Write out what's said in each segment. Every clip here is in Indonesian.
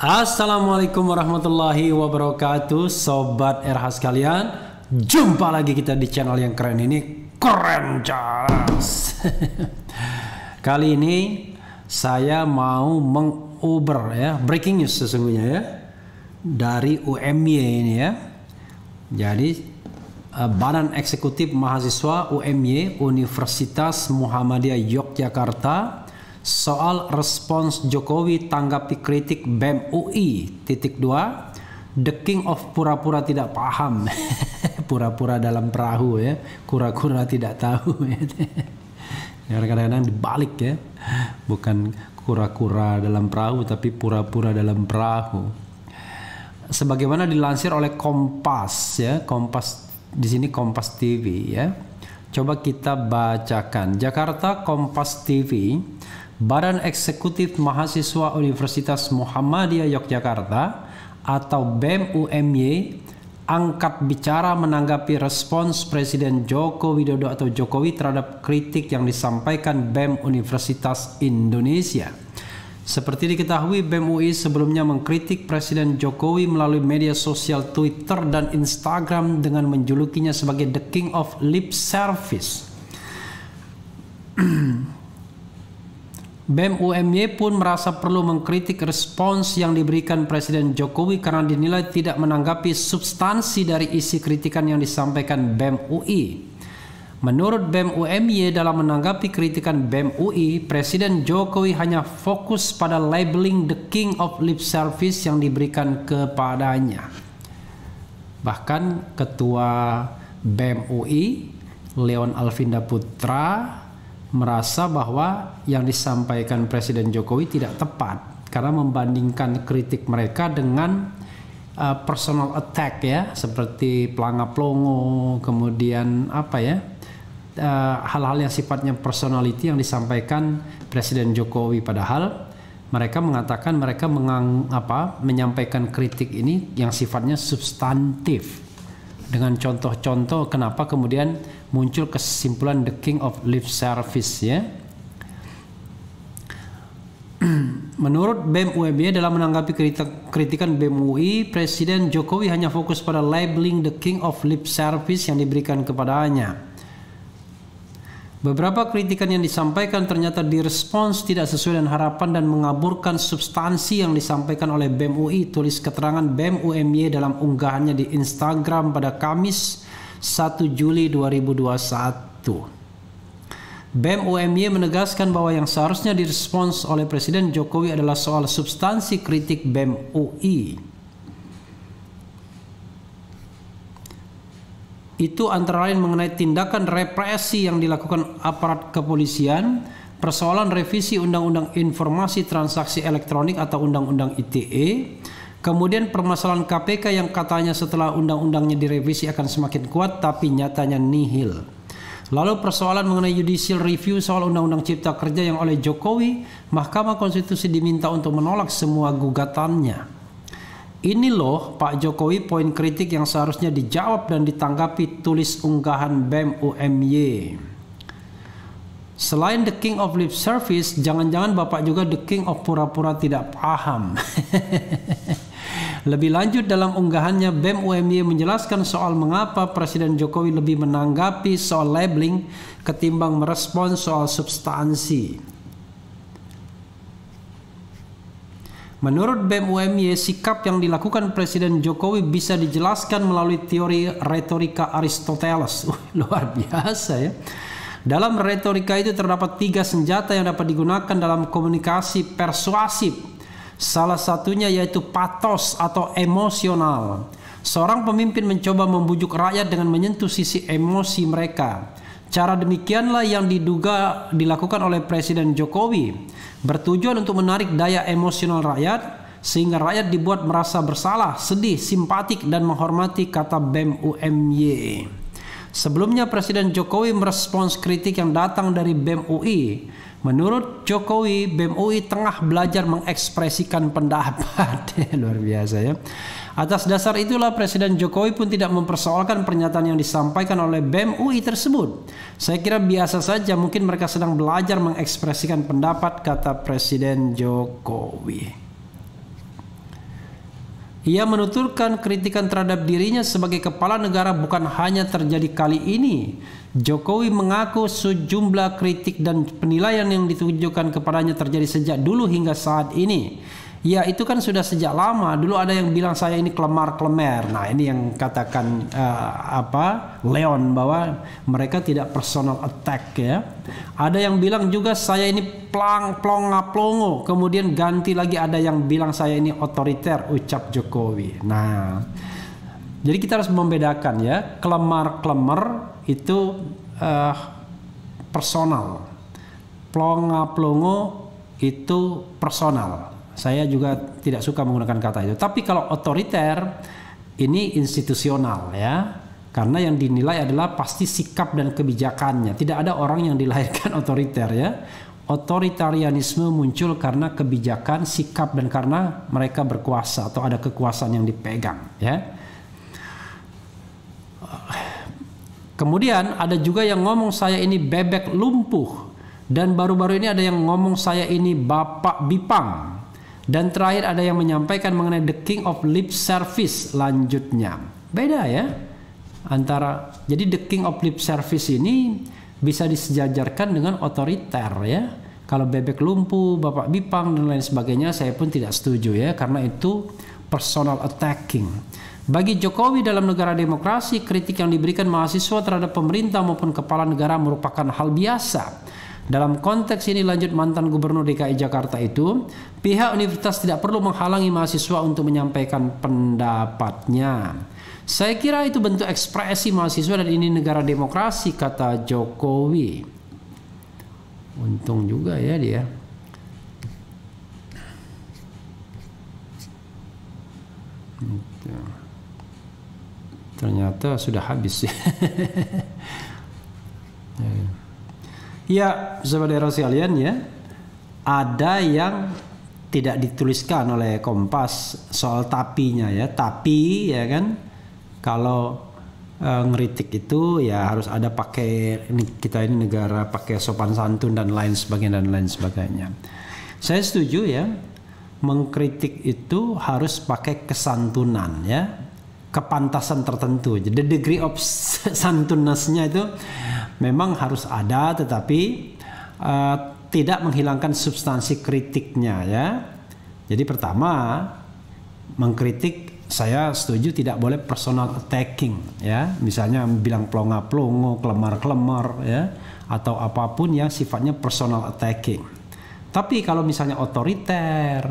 Assalamualaikum warahmatullahi wabarakatuh, Sobat RH sekalian. Jumpa lagi kita di channel yang keren ini, Keren Charles. Kali ini saya mau menguber ya, breaking news sesungguhnya ya, dari UMY ini ya. Jadi Badan Eksekutif Mahasiswa UMY Universitas Muhammadiyah Yogyakarta soal respons Jokowi tanggapi kritik BEM UI (2) The King of pura-pura tidak paham. Pura-pura dalam perahu ya, kura-kura tidak tahu. Kadang-kadang dibalik ya, bukan kura-kura dalam perahu tapi pura-pura dalam perahu. Sebagaimana dilansir oleh Kompas ya, Kompas di sini Kompas TV ya. Coba kita bacakan. Jakarta, Kompas TV. Badan Eksekutif Mahasiswa Universitas Muhammadiyah Yogyakarta atau BEM UMY angkat bicara menanggapi respons Presiden Joko Widodo atau Jokowi terhadap kritik yang disampaikan BEM Universitas Indonesia. Seperti diketahui, BEM UI sebelumnya mengkritik Presiden Jokowi melalui media sosial Twitter dan Instagram dengan menjulukinya sebagai The King of Lip Service. BEM UMY pun merasa perlu mengkritik respons yang diberikan Presiden Jokowi karena dinilai tidak menanggapi substansi dari isi kritikan yang disampaikan BEM UI. Menurut BEM UMY, dalam menanggapi kritikan BEM UI, Presiden Jokowi hanya fokus pada labeling the king of lip service yang diberikan kepadanya. Bahkan Ketua BEM UI, Leon Alvinda Putra, merasa bahwa yang disampaikan Presiden Jokowi tidak tepat karena membandingkan kritik mereka dengan personal attack ya, seperti pelangap-longo, kemudian apa ya, hal-hal yang sifatnya personality yang disampaikan Presiden Jokowi, padahal mereka mengatakan mereka menyampaikan kritik ini yang sifatnya substantif dengan contoh-contoh kenapa kemudian muncul kesimpulan the king of lip service ya. Menurut BEM UMY, dalam menanggapi kritikan BEM UI, Presiden Jokowi hanya fokus pada labeling the king of lip service yang diberikan kepadanya. Beberapa kritikan yang disampaikan ternyata direspons tidak sesuai dengan harapan dan mengaburkan substansi yang disampaikan oleh BEM UI, tulis keterangan BEM UMY dalam unggahannya di Instagram pada Kamis 1 Juli 2021. BEM UMY menegaskan bahwa yang seharusnya direspons oleh Presiden Jokowi adalah soal substansi kritik BEM UI. Itu antara lain mengenai tindakan represi yang dilakukan aparat kepolisian, persoalan revisi Undang-Undang Informasi Transaksi Elektronik atau Undang-Undang ITE, kemudian permasalahan KPK yang katanya setelah undang-undangnya direvisi akan semakin kuat tapi nyatanya nihil. Lalu persoalan mengenai judicial review soal Undang-Undang Cipta Kerja yang oleh Jokowi, Mahkamah Konstitusi diminta untuk menolak semua gugatannya. Ini loh Pak Jokowi poin kritik yang seharusnya dijawab dan ditanggapi, tulis unggahan BEM UMY. Selain the king of lip service, jangan-jangan Bapak juga the king of pura-pura tidak paham. Lebih lanjut dalam unggahannya, BEM UMY menjelaskan soal mengapa Presiden Jokowi lebih menanggapi soal labeling ketimbang merespons soal substansi. Menurut BEM UMY, sikap yang dilakukan Presiden Jokowi bisa dijelaskan melalui teori retorika Aristoteles. Luar biasa ya. Dalam retorika itu terdapat 3 senjata yang dapat digunakan dalam komunikasi persuasif. Salah satunya yaitu patos atau emosional. Seorang pemimpin mencoba membujuk rakyat dengan menyentuh sisi emosi mereka. Cara demikianlah yang diduga dilakukan oleh Presiden Jokowi, bertujuan untuk menarik daya emosional rakyat sehingga rakyat dibuat merasa bersalah, sedih, simpatik dan menghormati, kata BEM UMY. Sebelumnya Presiden Jokowi merespons kritik yang datang dari BEM UI. Menurut Jokowi, BEM UI tengah belajar mengekspresikan pendapat. Luar biasa ya. Atas dasar itulah Presiden Jokowi pun tidak mempersoalkan pernyataan yang disampaikan oleh BEM UI tersebut. Saya kira biasa saja, mungkin mereka sedang belajar mengekspresikan pendapat, kata Presiden Jokowi. Ia menuturkan kritikan terhadap dirinya sebagai kepala negara bukan hanya terjadi kali ini. Jokowi mengaku sejumlah kritik dan penilaian yang ditujukan kepadanya terjadi sejak dulu hingga saat ini. Ya, itu kan sudah sejak lama. Dulu ada yang bilang saya ini kelemar-kelemar. Nah, ini yang katakan Leon, bahwa mereka tidak personal attack ya. Ada yang bilang juga saya ini plonga-plongo. Kemudian ganti lagi ada yang bilang saya ini otoriter, ucap Jokowi. Nah, jadi kita harus membedakan ya. Kelemar-kelemar itu personal. Plonga-plongo itu personal. Saya juga tidak suka menggunakan kata itu. Tapi kalau otoriter ini institusional ya. Karena yang dinilai adalah pasti sikap dan kebijakannya. Tidak ada orang yang dilahirkan otoriter ya. Otoritarianisme muncul karena kebijakan, sikap, dan karena mereka berkuasa atau ada kekuasaan yang dipegang ya. Kemudian ada juga yang ngomong saya ini bebek lumpuh. Dan baru-baru ini ada yang ngomong saya ini bapak bipang. Dan terakhir ada yang menyampaikan mengenai the king of lip service lanjutnya. Beda ya. Jadi the king of lip service ini bisa disejajarkan dengan otoriter ya. Kalau bebek lumpuh, bapak bipang dan lain sebagainya saya pun tidak setuju ya. Karena itu personal attacking. Bagi Jokowi dalam negara demokrasi, kritik yang diberikan mahasiswa terhadap pemerintah maupun kepala negara merupakan hal biasa. Dalam konteks ini, lanjut mantan gubernur DKI Jakarta itu, pihak universitas tidak perlu menghalangi mahasiswa untuk menyampaikan pendapatnya. Saya kira itu bentuk ekspresi mahasiswa dan ini negara demokrasi, kata Jokowi. Untung juga ya dia. Ternyata sudah habis. Ya, saudara sekalian ya, ada yang tidak dituliskan oleh Kompas soal tapinya ya. Tapi ya kan, kalau ngeritik itu ya harus ada pakai kita ini negara pakai sopan santun dan lain sebagainya. Saya setuju ya, mengkritik itu harus pakai kesantunan ya, kepantasan tertentu. Jadi degree of santunness-nya itu memang harus ada, tetapi tidak menghilangkan substansi kritiknya ya. Jadi pertama, mengkritik saya setuju tidak boleh personal attacking ya. Misalnya bilang plonga-plongo, kelemar-kelemar ya, atau apapun yang sifatnya personal attacking. Tapi kalau misalnya otoriter,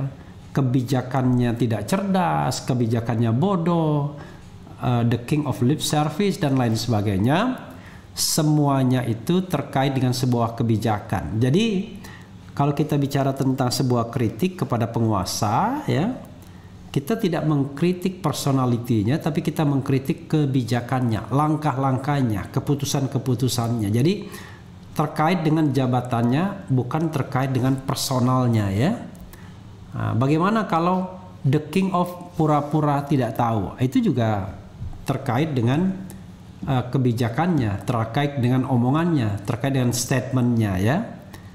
kebijakannya tidak cerdas, kebijakannya bodoh, the king of lip service dan lain sebagainya, semuanya itu terkait dengan sebuah kebijakan. Jadi kalau kita bicara tentang sebuah kritik kepada penguasa ya, kita tidak mengkritik personalitinya, tapi kita mengkritik kebijakannya, langkah-langkahnya, keputusan-keputusannya. Jadi terkait dengan jabatannya, bukan terkait dengan personalnya ya. Nah, bagaimana kalau the king of pura-pura tidak tahu? Itu juga terkait dengan kebijakannya, terkait dengan omongannya, terkait dengan statementnya ya,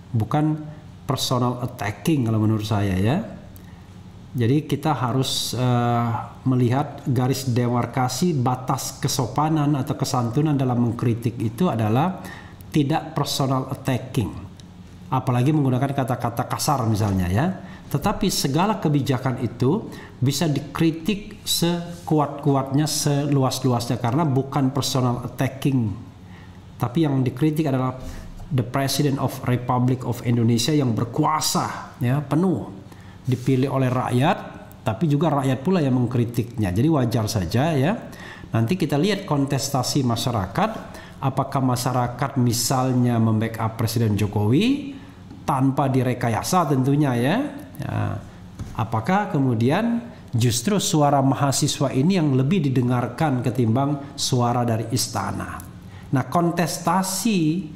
bukan personal attacking kalau menurut saya ya. Jadi kita harus melihat garis demarkasi batas kesopanan atau kesantunan dalam mengkritik itu adalah tidak personal attacking, apalagi menggunakan kata-kata kasar misalnya ya. Tetapi segala kebijakan itu bisa dikritik sekuat-kuatnya, seluas-luasnya, karena bukan personal attacking. Tapi yang dikritik adalah the President of Republic of Indonesia yang berkuasa ya, penuh, dipilih oleh rakyat, tapi juga rakyat pula yang mengkritiknya. Jadi wajar saja ya. Nanti kita lihat kontestasi masyarakat, apakah masyarakat misalnya membackup Presiden Jokowi tanpa direkayasa tentunya ya. Ya, apakah kemudian justru suara mahasiswa ini yang lebih didengarkan ketimbang suara dari istana? Nah, kontestasi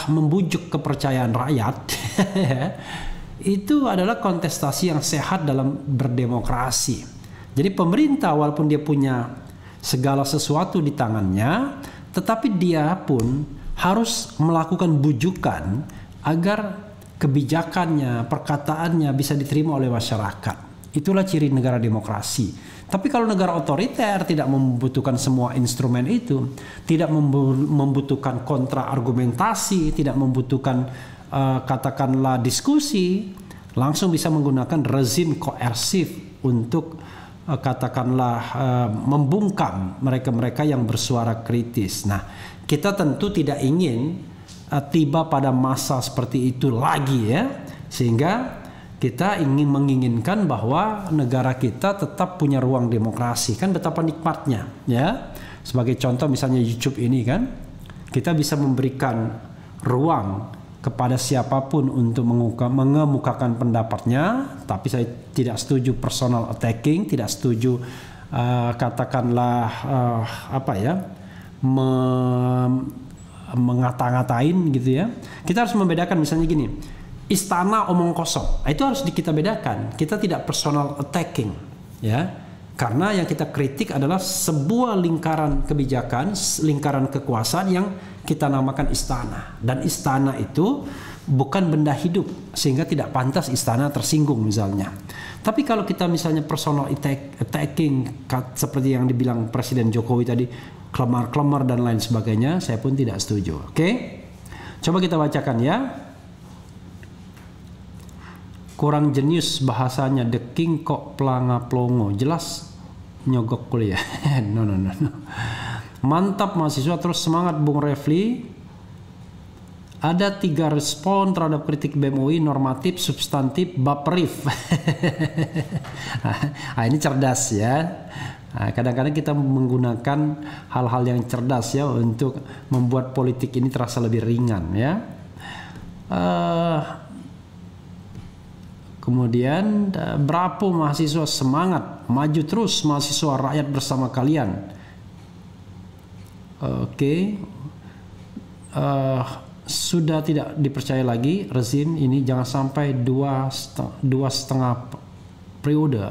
membujuk kepercayaan rakyat itu adalah kontestasi yang sehat dalam berdemokrasi. Jadi pemerintah walaupun dia punya segala sesuatu di tangannya, tetapi dia pun harus melakukan bujukan agar kebijakannya, perkataannya bisa diterima oleh masyarakat. Itulah ciri negara demokrasi. Tapi kalau negara otoriter tidak membutuhkan semua instrumen itu, tidak membutuhkan kontra argumentasi, tidak membutuhkan katakanlah diskusi, langsung bisa menggunakan rezim koersif untuk katakanlah membungkam mereka-mereka yang bersuara kritis. Nah, kita tentu tidak ingin tiba pada masa seperti itu lagi ya, sehingga kita menginginkan bahwa negara kita tetap punya ruang demokrasi. Kan betapa nikmatnya ya. Sebagai contoh misalnya YouTube ini kan, kita bisa memberikan ruang kepada siapapun untuk mengemukakan pendapatnya, tapi saya tidak setuju personal attacking, tidak setuju katakanlah mengata-ngatain gitu ya. Kita harus membedakan misalnya gini, istana omong kosong, itu harus kita bedakan. Kita tidak personal attacking ya, karena yang kita kritik adalah sebuah lingkaran kebijakan, lingkaran kekuasaan yang kita namakan istana, dan istana itu bukan benda hidup sehingga tidak pantas istana tersinggung misalnya. Tapi kalau kita misalnya personal attacking seperti yang dibilang Presiden Jokowi tadi, klemar-klemar dan lain sebagainya, saya pun tidak setuju. Oke? Coba kita bacakan ya. Kurang jenius bahasanya, the king kok pelanga plongo, jelas nyogok kuliah. No. Mantap mahasiswa, terus semangat Bung Refli. Ada 3 respon terhadap kritik BEM UI, normatif, substantif, baperif. Nah, ini cerdas ya. Kadang-kadang kita menggunakan hal-hal yang cerdas ya untuk membuat politik ini terasa lebih ringan ya. Kemudian berapa mahasiswa semangat, maju terus mahasiswa, rakyat bersama kalian. Oke. Sudah tidak dipercaya lagi rezim ini, jangan sampai dua setengah periode